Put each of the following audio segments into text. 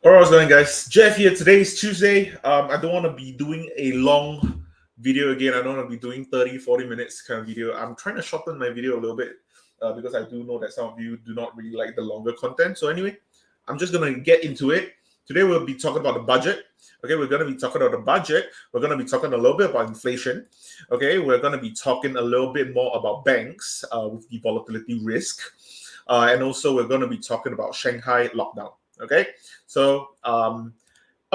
All right, what's going on, guys? Jeff here. Today is Tuesday. I don't want to be doing a long video again. I don't want to be doing 30, 40 minutes kind of video. I'm trying to shorten my video a little bit because I do know that some of you do not really like the longer content. So anyway, I'm just going to get into it. Today we'll be talking about the budget. Okay, we're going to be talking about the budget. We're going to be talking a little bit about inflation. Okay, we're going to be talking a little bit more about banks with the volatility risk. And also we're going to be talking about Shanghai lockdown. Okay, so of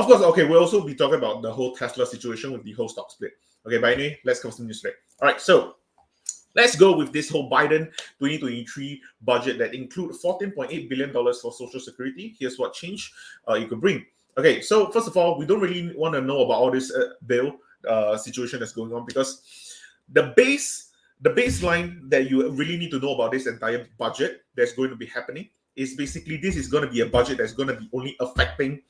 course, okay, we'll also be talking about the whole Tesla situation with the whole stock split. Okay, but anyway, let's cover some news today. All right, so let's go with this whole Biden 2023 budget that include $14.8 billion for Social Security. Here's what change it could bring. Okay, so first of all, we don't really want to know about all this bill situation that's going on because the baseline that you really need to know about this entire budget that's going to be happening is basically this is going to be a budget that's going to be only affecting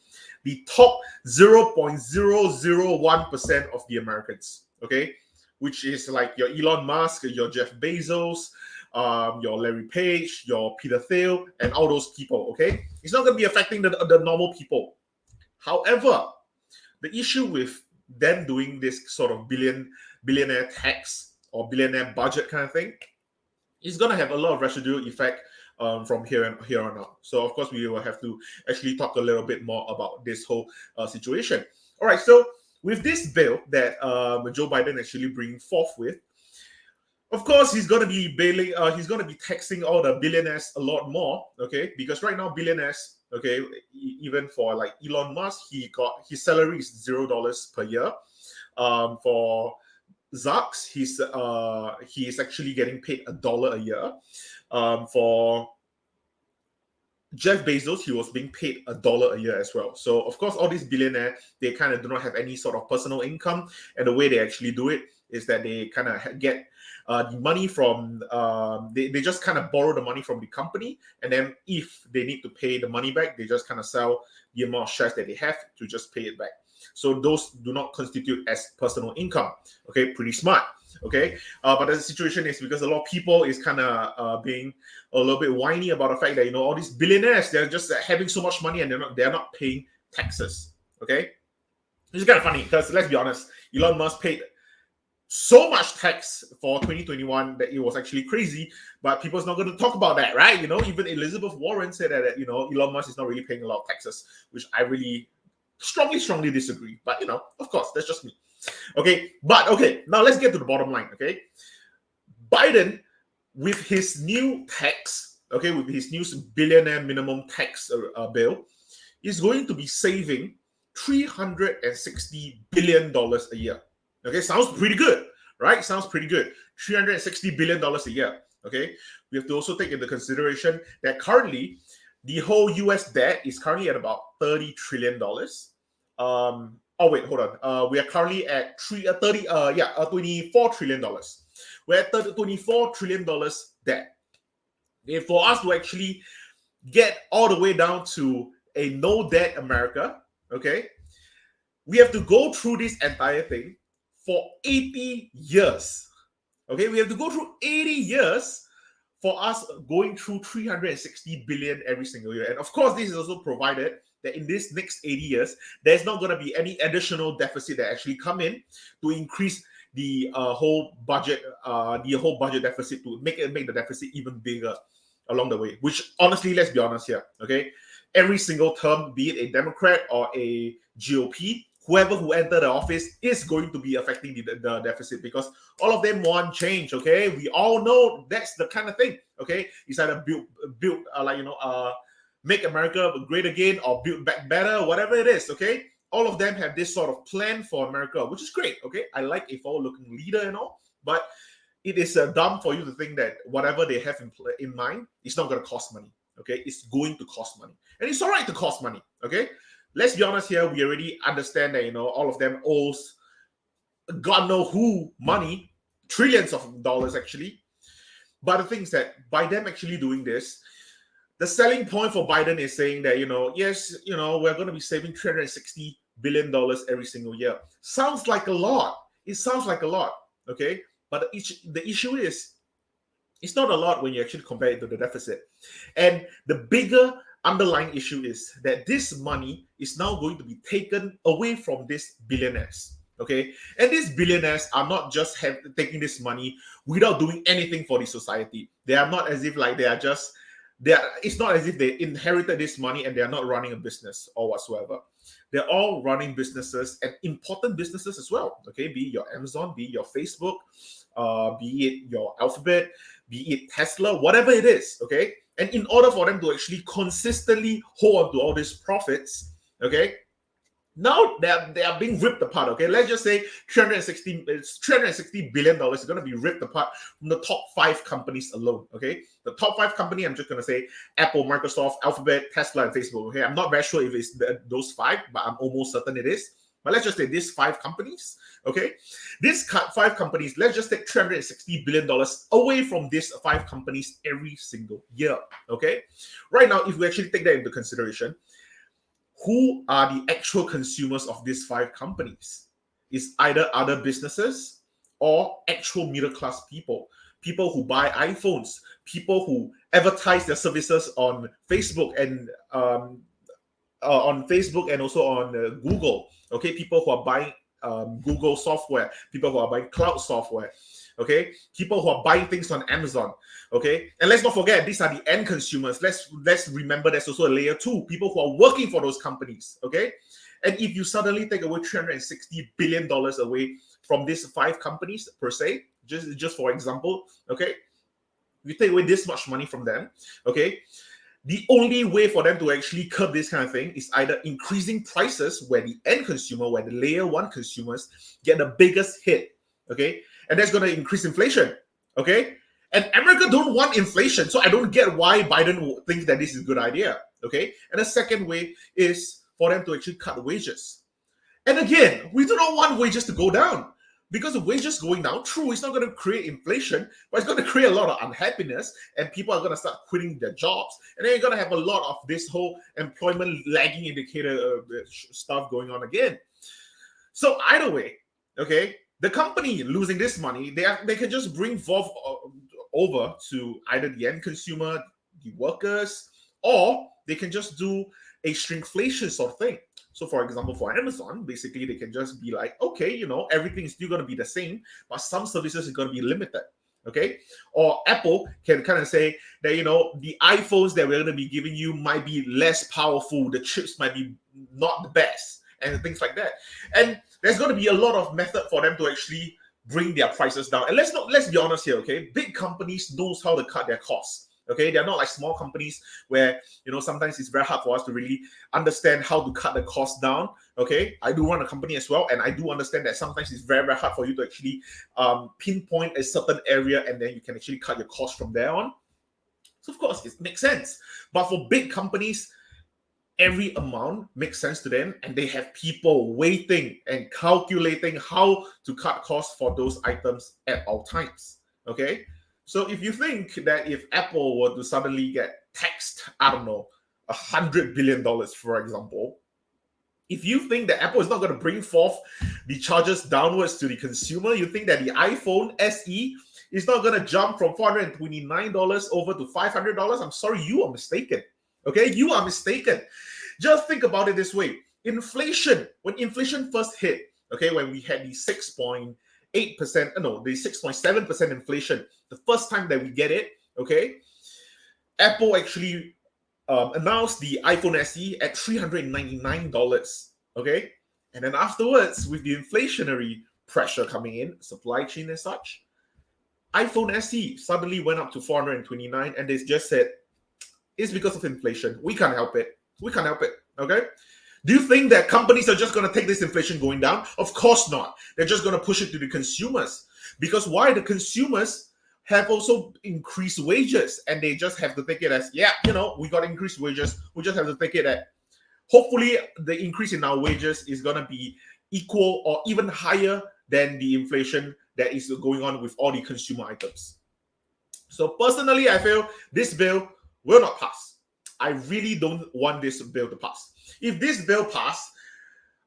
the top 0.001% of the Americans, okay? Which is like your Elon Musk, your Jeff Bezos, your Larry Page, your Peter Thiel, and all those people, okay? It's not going to be affecting the normal people. However, the issue with them doing this sort of billionaire tax or billionaire budget kind of thing is going to have a lot of residual effect from here on out. So of course we will have to actually talk a little bit more about this whole situation. All right, so with this bill that Joe Biden actually bringing forth with, of course he's going to be he's going to be taxing all the billionaires a lot more, okay? Because right now billionaires, okay, even for like Elon Musk, his salary is $0 per year. For Zucks, he is actually getting paid $1 a year. For Jeff Bezos, he was being paid $1 a year as well. So of course, all these billionaires, they kind of do not have any sort of personal income, and the way they actually do it is that they kind of get the money from they just kind of borrow the money from the company, and then if they need to pay the money back, they just kind of sell the amount of shares that they have to just pay it back. So those do not constitute as personal income. Okay, pretty smart. Okay, but the situation is because a lot of people is kind of being a little bit whiny about the fact that all these billionaires, they're just having so much money and they're not paying taxes. Okay, it's kind of funny because let's be honest, Elon Musk paid so much tax for 2021 that it was actually crazy, but people's not going to talk about that, right? Even Elizabeth Warren said that Elon Musk is not really paying a lot of taxes, which I really strongly disagree. But of course, that's just me. Okay, but okay, now let's get to the bottom line. Okay, Biden with his new tax, okay, with his new billionaire minimum tax bill, is going to be saving $360 billion a year. Okay, sounds pretty good, right? Sounds pretty good. $360 billion a year. Okay, we have to also take into consideration that currently the whole US debt is currently at about $30 trillion. Oh wait, hold on. We are currently at $24 trillion. We're at $24 trillion debt. And for us to actually get all the way down to a no debt America, okay, we have to go through this entire thing for 80 years. Okay, we have to go through 80 years for us going through 360 billion every single year. And of course, this is also provided that in this next 80 years, there's not going to be any additional deficit that actually come in to increase the whole budget deficit to make the deficit even bigger along the way. Which honestly, let's be honest here, okay? Every single term, be it a Democrat or a GOP, whoever who enter the office is going to be affecting the deficit because all of them want change. Okay, we all know that's the kind of thing. Okay, it's either build make America great again or build back better, whatever it is. Okay, all of them have this sort of plan for America, which is great. Okay, I like a forward-looking leader and all, but it is dumb for you to think that whatever they have in mind is not going to cost money. Okay, it's going to cost money, and it's all right to cost money. Okay. Let's be honest here, we already understand that, all of them owes God know who money, trillions of dollars actually. But the thing is that by them actually doing this, the selling point for Biden is saying that, yes, we're going to be saving $360 billion every single year. Sounds like a lot. It sounds like a lot, okay? But the issue is, it's not a lot when you actually compare it to the deficit. And the bigger underlying issue is that this money is now going to be taken away from these billionaires. Okay, and these billionaires are not just taking this money without doing anything for the society. They are not as if like they are just it's not as if they inherited this money and they are not running a business or whatsoever. They're all running businesses, and important businesses as well. Okay, be it your Amazon, be it your Facebook, be it your Alphabet, be it Tesla, whatever it is. Okay, and in order for them to actually consistently hold on to all these profits, okay, now they are being ripped apart. Okay, let's just say $360 billion is going to be ripped apart from the top 5 companies alone. Okay, the top 5 company, I'm just going to say Apple, Microsoft, Alphabet, Tesla, and Facebook. Okay, I'm not very sure if it's those 5, but I'm almost certain it is. But let's just say these 5 companies. Okay, these 5 companies, let's just take $360 billion away from these 5 companies every single year. Okay, right now, if we actually take that into consideration, who are the actual consumers of these 5 companies? Is either other businesses or actual middle class people who buy iPhones, people who advertise their services on Facebook and also on Google. Okay, people who are buying Google software, people who are buying cloud software. Okay, people who are buying things on Amazon. Okay, and let's not forget, these are the end consumers. Let's remember there's also a layer 2, people who are working for those companies. Okay, and if you suddenly take away $360 billion away from these 5 companies per se, just for example, okay, you take away this much money from them, okay, the only way for them to actually curb this kind of thing is either increasing prices where the end consumer, where the layer 1 consumers get the biggest hit. Okay, and that's going to increase inflation. Okay, and America don't want inflation, so I don't get why Biden thinks that this is a good idea. Okay, and the second way is for them to actually cut wages. And again, we do not want wages to go down, because the wages going down, true, it's not going to create inflation, but it's going to create a lot of unhappiness, and people are going to start quitting their jobs, and then you're going to have a lot of this whole employment lagging indicator stuff going on again. So either way, okay, the company losing this money, they can just bring forth over to either the end consumer, the workers, or they can just do a shrinkflation sort of thing. So for example, for Amazon, basically they can just be like, okay, you know, everything is still going to be the same, but some services are going to be limited. Okay, or Apple can kind of say that, you know, the iPhones that we're going to be giving you might be less powerful, the chips might be not the best, and things like that. And there's going to be a lot of method for them to actually bring their prices down. And let's be honest here, okay? Big companies knows how to cut their costs. Okay, they're not like small companies where, you know, sometimes it's very hard for us to really understand how to cut the cost down. Okay, I do run a company as well, and I do understand that sometimes it's very, very hard for you to actually pinpoint a certain area, and then you can actually cut your cost from there on. So of course it makes sense. But for big companies, every amount makes sense to them, and they have people waiting and calculating how to cut costs for those items at all times. Okay, so if you think that if Apple were to suddenly get taxed, I don't know, $100 billion, for example, if you think that Apple is not going to bring forth the charges downwards to the consumer, you think that the iPhone SE is not going to jump from $429 over to $500, I'm sorry, you are mistaken. Okay, you are mistaken. Just think about it this way. Inflation, when inflation first hit, okay, when we had the 6.8%, the 6.7% inflation, the first time that we get it, okay, Apple actually announced the iPhone SE at $399, okay? And then afterwards, with the inflationary pressure coming in, supply chain and such, iPhone SE suddenly went up to $429, and they just said, it's because of inflation. We can't help it. We can't help it, okay? Do you think that companies are just going to take this inflation going down? Of course not. They're just going to push it to the consumers. Because why? The consumers have also increased wages, and they just have to take it as, yeah, you know, we got increased wages. We just have to take it at, hopefully the increase in our wages is going to be equal or even higher than the inflation that is going on with all the consumer items. So personally, I feel this bill will not pass. I really don't want this bill to pass. If this bill passed,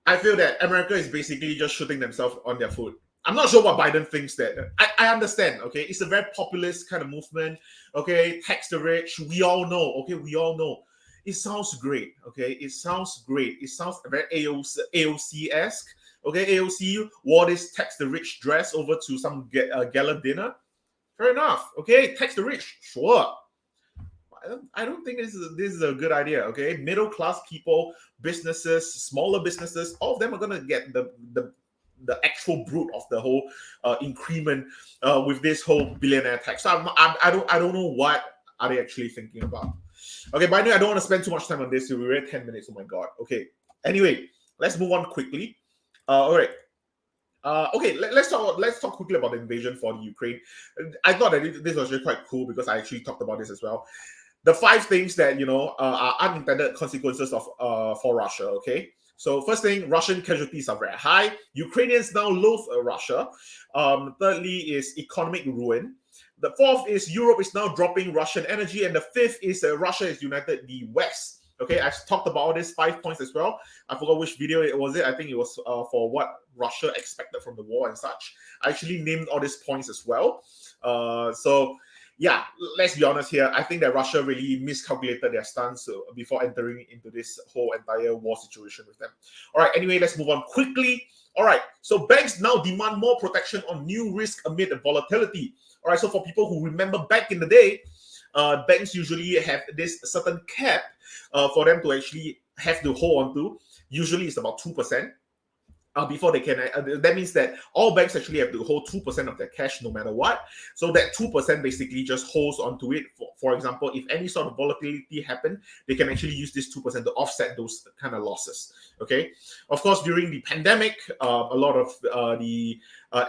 I feel that America is basically just shooting themselves on their foot. I'm not sure what Biden thinks that. I understand, okay? It's a very populist kind of movement, okay? Tax the rich. We all know, okay? We all know. It sounds great, okay? It sounds great. It sounds very AOC-esque, okay? AOC wore this tax the rich dress over to some gala dinner. Fair enough, okay? Tax the rich, sure. I don't think this is a good idea, okay? Middle class people, businesses, smaller businesses, all of them are gonna get the actual brute of the whole increment with this whole billionaire tax. So I don't know what are they actually thinking about. Okay, but anyway, I don't want to spend too much time on this. We're at 10 minutes. Oh my god. Okay. Anyway, let's move on quickly. All right. Okay, let's talk quickly about the invasion for the Ukraine. I thought that this was really quite cool because I actually talked about this as well. The 5 things that are unintended consequences of for Russia. Okay, so first thing, Russian casualties are very high. Ukrainians now loathe Russia. Thirdly is economic ruin. The 4th is Europe is now dropping Russian energy, and the 5th is Russia has united the West. Okay, I've talked about all these 5 points as well. I forgot which video it was. I think it was for what Russia expected from the war and such. I actually named all these points as well. So yeah, let's be honest here. I think that Russia really miscalculated their stance before entering into this whole entire war situation with them. All right, anyway, let's move on quickly. All right, so banks now demand more protection on new risk amid volatility. All right, so for people who remember back in the day, banks usually have this certain cap for them to actually have to hold on to. Usually it's about 2%. Before they can, that means that all banks actually have to hold 2% of their cash no matter what. So that 2% basically just holds onto it. For example, if any sort of volatility happen, they can actually use this 2% to offset those kind of losses. Okay. Of course, during the pandemic, a lot of the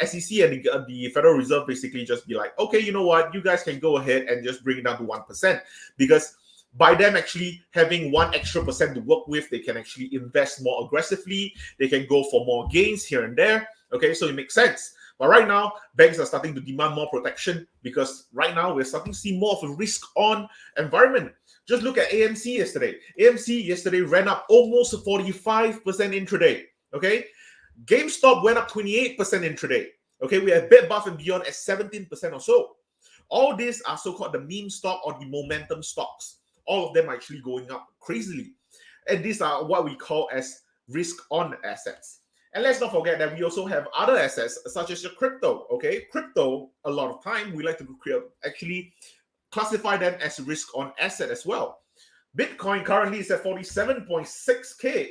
SEC and the Federal Reserve basically just be like, okay, you know what, you guys can go ahead and just bring it down to 1%, because by them actually having 1 extra percent to work with, they can actually invest more aggressively. They can go for more gains here and there. Okay, so it makes sense. But right now, banks are starting to demand more protection because right now we're starting to see more of a risk-on environment. Just look at AMC yesterday. AMC yesterday ran up almost 45% intraday. Okay, GameStop went up 28% intraday. Okay, we have Bed Bath & Beyond at 17% or so. All these are so-called the meme stock or the momentum stocks. All of them are actually going up crazily. And these are what we call as risk-on assets. And let's not forget that we also have other assets such as your crypto. Okay, crypto, a lot of time we like to actually classify them as risk-on asset as well. Bitcoin currently is at 47.6K.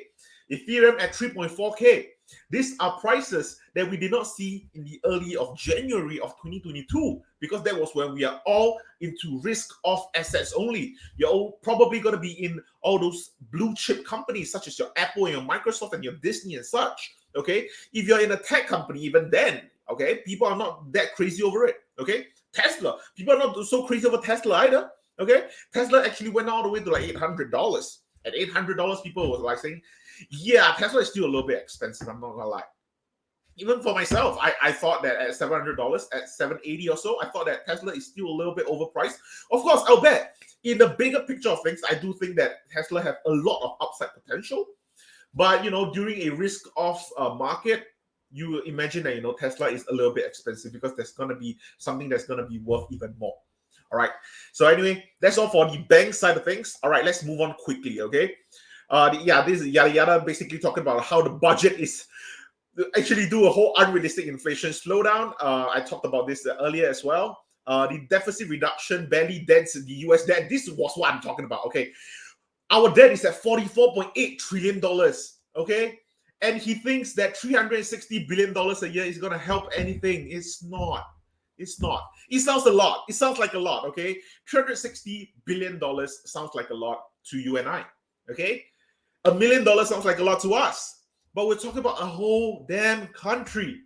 Ethereum at 3.4K. These are prices that we did not see in the early of January of 2022, because that was when we are all into risk-off assets only. You're all probably going to be in all those blue chip companies such as your Apple and your Microsoft and your Disney and such. Okay, if you're in a tech company, even then, okay, people are not that crazy over it. Okay, Tesla, people are not so crazy over Tesla either. Okay, Tesla actually went all the way to like $800. At $800, people was like saying, yeah, Tesla is still a little bit expensive, I'm not gonna lie. Even for myself, I thought that at $700, at $780 or so, I thought that Tesla is still a little bit overpriced. Of course, I'll bet in the bigger picture of things, I do think that Tesla have a lot of upside potential. But during a risk-off market, you imagine that Tesla is a little bit expensive because there's gonna be something that's gonna be worth even more. All right. So anyway, that's all for the bank side of things. All right, let's move on quickly. Okay. This is yada yada, basically talking about how the budget is actually do a whole unrealistic inflation slowdown. I talked about this earlier as well. The deficit reduction barely dents the US debt. This was what I'm talking about. Okay. Our debt is at $44.8 trillion. Okay. And he thinks that $360 billion a year is going to help anything. It's not. It's not. It sounds a lot. It sounds like a lot, okay? $360 billion sounds like a lot to you and I, okay? $1 million sounds like a lot to us. But we're talking about a whole damn country,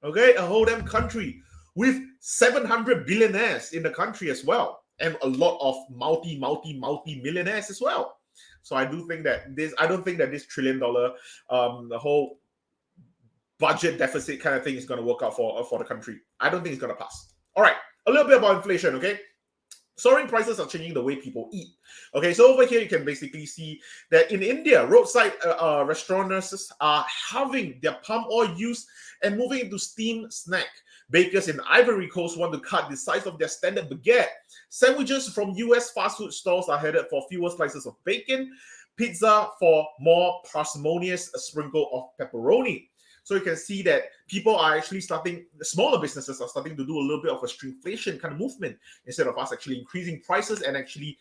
okay? A whole damn country with 700 billionaires in the country as well. And a lot of multi-millionaires as well. So I don't think that this $1 trillion, the whole budget deficit kind of thing is going to work out for the country. I don't think it's going to pass. All right, a little bit about inflation, okay? Soaring prices are changing the way people eat. Okay, so over here you can basically see that in India, roadside restaurants are halving their palm oil use and moving into steamed snack. Bakers in Ivory Coast want to cut the size of their standard baguette. Sandwiches from US fast food stores are headed for fewer slices of bacon. Pizza for more parsimonious sprinkle of pepperoni. So you can see that people are actually starting, smaller businesses are starting to do a little bit of a shrinkflation kind of movement instead of us actually increasing prices and actually,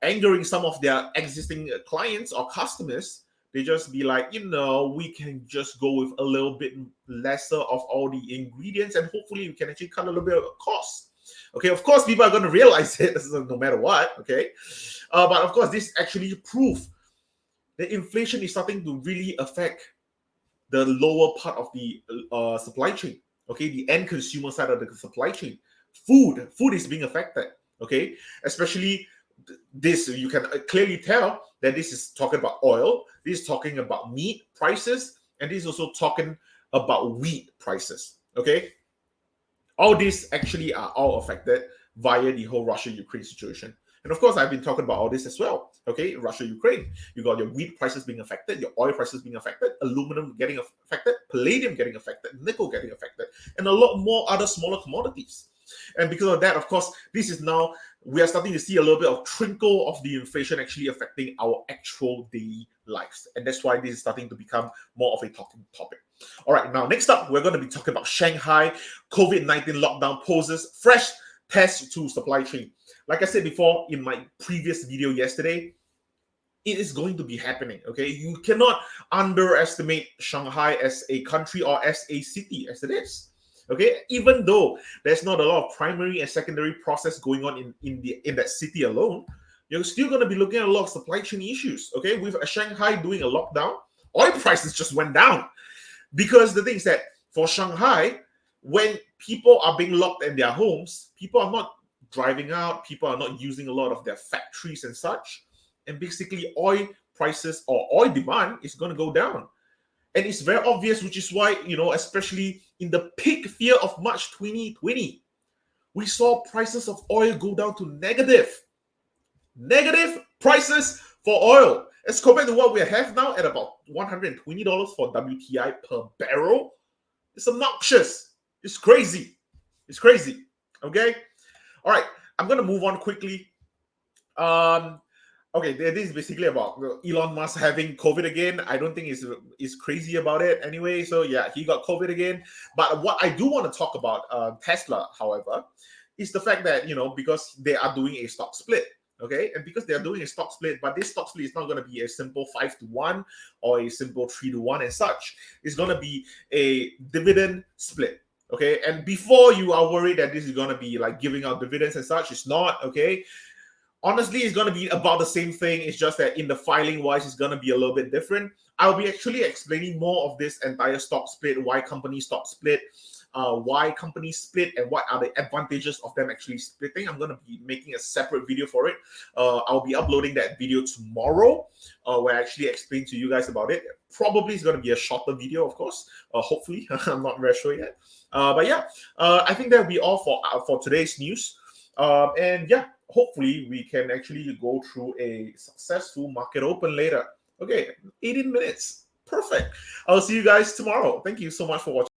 angering some of their existing clients or customers. They just be like, we can just go with a little bit lesser of all the ingredients and hopefully we can actually cut a little bit of cost. Okay, of course, people are going to realize it no matter what. Okay, but of course, this actually proves that inflation is starting to really affect the lower part of the supply chain. Okay, the end consumer side of the supply chain. Food is being affected. Okay, especially this, you can clearly tell that this is talking about oil, this is talking about meat prices, and this is also talking about wheat prices. Okay, all these actually are all affected via the whole Russia-Ukraine situation. And of course, I've been talking about all this as well. Okay, Russia-Ukraine, you got your wheat prices being affected, your oil prices being affected, aluminum getting affected, palladium getting affected, nickel getting affected, and a lot more other smaller commodities. And because of that, of course, this is now, we are starting to see a little bit of trickle of the inflation actually affecting our actual daily lives. And that's why this is starting to become more of a talking topic. All right, now next up, we're going to be talking about Shanghai. COVID-19 lockdown poses fresh test to supply chain. Like I said before in my previous video yesterday, it is going to be happening. Okay, you cannot underestimate Shanghai as a country or as a city as it is. Okay, even though there's not a lot of primary and secondary process going on in that city alone, you're still going to be looking at a lot of supply chain issues. Okay, with Shanghai doing a lockdown, oil prices just went down because the thing is that for Shanghai, when people are being locked in their homes, people are not driving out, people are not using a lot of their factories and such, and basically oil prices or oil demand is going to go down. And it's very obvious, which is why, especially in the peak fear of March 2020, we saw prices of oil go down to negative prices for oil as compared to what we have now at about $120 for WTI per barrel. It's obnoxious. It's crazy. Okay. All right. I'm going to move on quickly. Okay, this is basically about Elon Musk having COVID again. I don't think he's crazy about it anyway. So yeah, he got COVID again. But what I do want to talk about Tesla, however, is the fact that, because they are doing a stock split. Okay, and because they are doing a stock split, but this stock split is not going to be a simple 5-1 or a simple 3-1 and such. It's going to be a dividend split. Okay, and before you are worried that this is going to be like giving out dividends and such, it's not. Okay. Honestly, it's going to be about the same thing. It's just that in the filing wise, it's going to be a little bit different. I'll be actually explaining more of this entire stock split, why companies stock split, why companies split, and what are the advantages of them actually splitting. I'm going to be making a separate video for it. I'll be uploading that video tomorrow, where I actually explain to you guys about it. Probably it's going to be a shorter video, of course. Hopefully, I'm not very sure yet. But yeah, I think that'll be all for today's news. And yeah, hopefully we can actually go through a successful market open later. Okay, 18 minutes. Perfect. I'll see you guys tomorrow. Thank you so much for watching.